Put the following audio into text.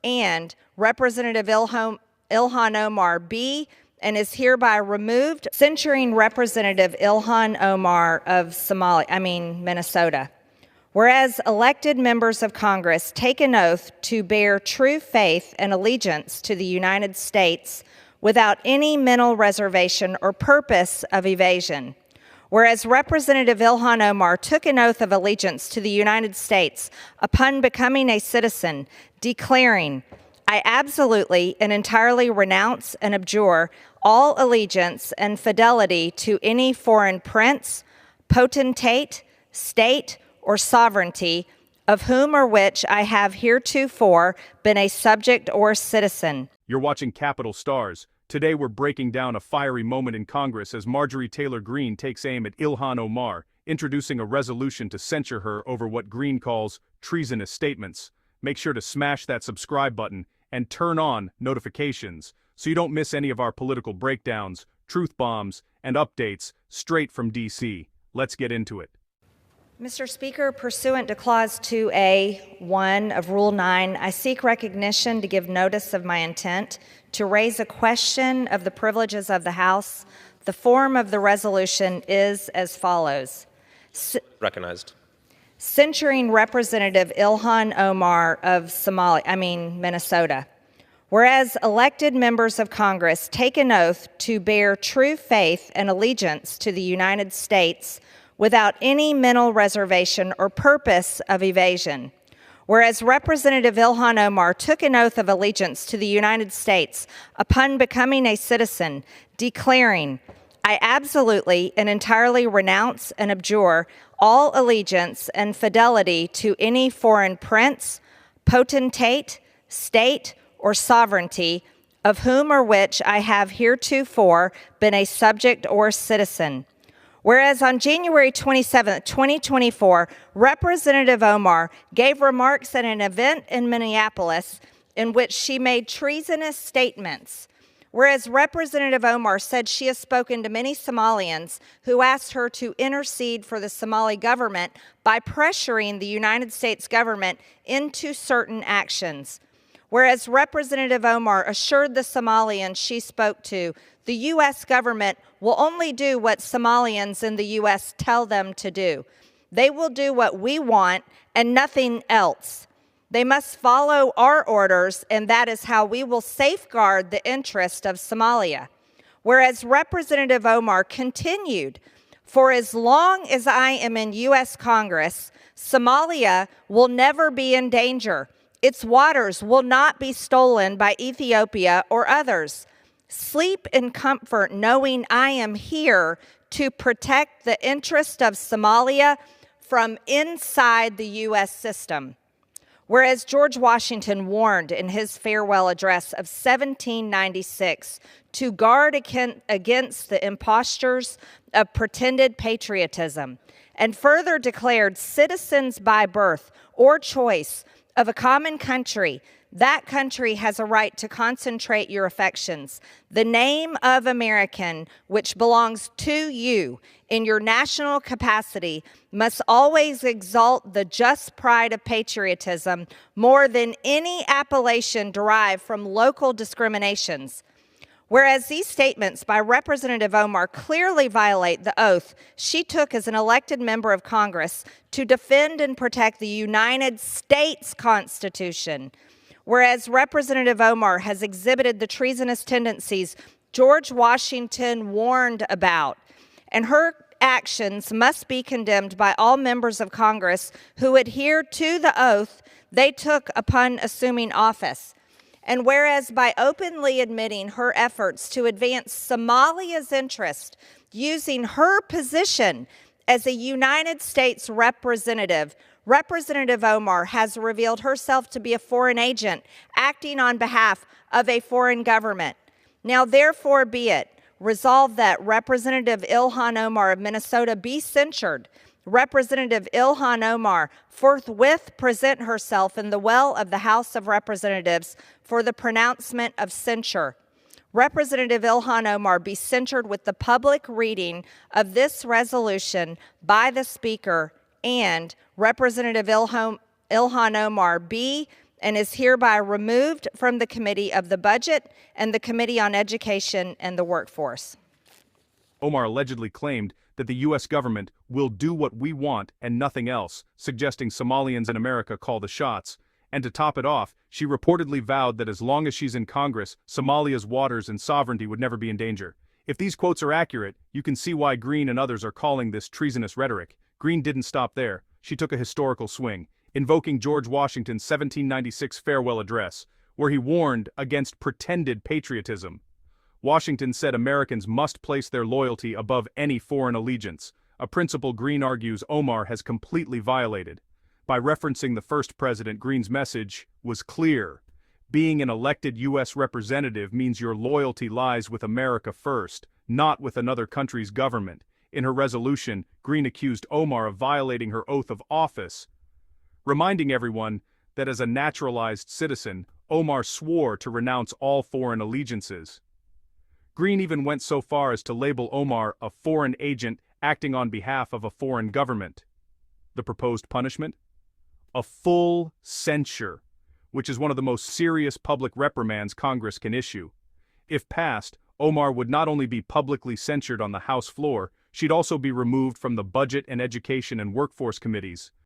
and Representative Ilhan Omar be and is hereby removed, censuring Representative Ilhan Omar of Minnesota. Whereas elected members of Congress take an oath to bear true faith and allegiance to the United States without any mental reservation or purpose of evasion. Whereas Representative Ilhan Omar took an oath of allegiance to the United States upon becoming a citizen, declaring, "I absolutely and entirely renounce and abjure all allegiance and fidelity to any foreign prince, potentate, state, or sovereignty, of whom or which I have heretofore been a subject or citizen." You're watching Capital Stars. Today we're breaking down a fiery moment in Congress as Marjorie Taylor Greene takes aim at Ilhan Omar, introducing a resolution to censure her over what Greene calls treasonous statements. Make sure to smash that subscribe button and turn on notifications so you don't miss any of our political breakdowns, truth bombs, and updates straight from DC. Let's get into it. Mr. Speaker, pursuant to Clause 2A.1 of Rule 9, I seek recognition to give notice of my intent to raise a question of the privileges of the House. The form of the resolution is as follows. Recognized. Censuring Representative Ilhan Omar of Minnesota. Whereas elected members of Congress take an oath to bear true faith and allegiance to the United States without any mental reservation or purpose of evasion. Whereas Representative Ilhan Omar took an oath of allegiance to the United States upon becoming a citizen, declaring, "I absolutely and entirely renounce and abjure all allegiance and fidelity to any foreign prince, potentate, state, or sovereignty, of whom or which I have heretofore been a subject or citizen." Whereas on January 27, 2024, Representative Omar gave remarks at an event in Minneapolis in which she made treasonous statements. Whereas Representative Omar said she has spoken to many Somalians who asked her to intercede for the Somali government by pressuring the United States government into certain actions. Whereas Representative Omar assured the Somalians she spoke to, the U.S. government will only do what Somalians in the U.S. tell them to do. They will do what we want and nothing else. They must follow our orders, and that is how we will safeguard the interest of Somalia. Whereas Representative Omar continued, "For as long as I am in U.S. Congress, Somalia will never be in danger. Its waters will not be stolen by Ethiopia or others. Sleep in comfort knowing I am here to protect the interest of Somalia from inside the U.S. system." Whereas George Washington warned in his farewell address of 1796 to guard against the impostures of pretended patriotism, and further declared citizens by birth or choice of a common country, that country has a right to concentrate your affections. The name of American, which belongs to you in your national capacity, must always exalt the just pride of patriotism more than any appellation derived from local discriminations. Whereas these statements by Representative Omar clearly violate the oath she took as an elected member of Congress to defend and protect the United States Constitution. Whereas Representative Omar has exhibited the treasonous tendencies George Washington warned about, and her actions must be condemned by all members of Congress who adhere to the oath they took upon assuming office. And whereas by openly admitting her efforts to advance Somalia's interest using her position as a United States representative, Representative Omar has revealed herself to be a foreign agent acting on behalf of a foreign government. Now, therefore be it resolved that Representative Ilhan Omar of Minnesota be censured. Representative Ilhan Omar forthwith present herself in the well of the House of Representatives for the pronouncement of censure. Representative Ilhan Omar be censured with the public reading of this resolution by the Speaker, and Representative Ilhan Omar be and is hereby removed from the Committee of the Budget and the Committee on Education and the Workforce. Omar allegedly claimed that the U.S. government will do what we want and nothing else, suggesting Somalians in America call the shots. And to top it off, she reportedly vowed that as long as she's in Congress, Somalia's waters and sovereignty would never be in danger. If these quotes are accurate, you can see why Greene and others are calling this treasonous rhetoric. Greene didn't stop there. She took a historical swing, invoking George Washington's 1796 farewell address, where he warned against pretended patriotism. Washington said Americans must place their loyalty above any foreign allegiance, a principle Greene argues Omar has completely violated. By referencing the first president, Greene's message was clear. Being an elected U.S. representative means your loyalty lies with America first, not with another country's government. In her resolution, Greene accused Omar of violating her oath of office, reminding everyone that as a naturalized citizen, Omar swore to renounce all foreign allegiances. Greene even went so far as to label Omar a foreign agent acting on behalf of a foreign government. The proposed punishment? A full censure, which is one of the most serious public reprimands Congress can issue. If passed, Omar would not only be publicly censured on the House floor, she'd also be removed from the Budget and Education and Workforce committees,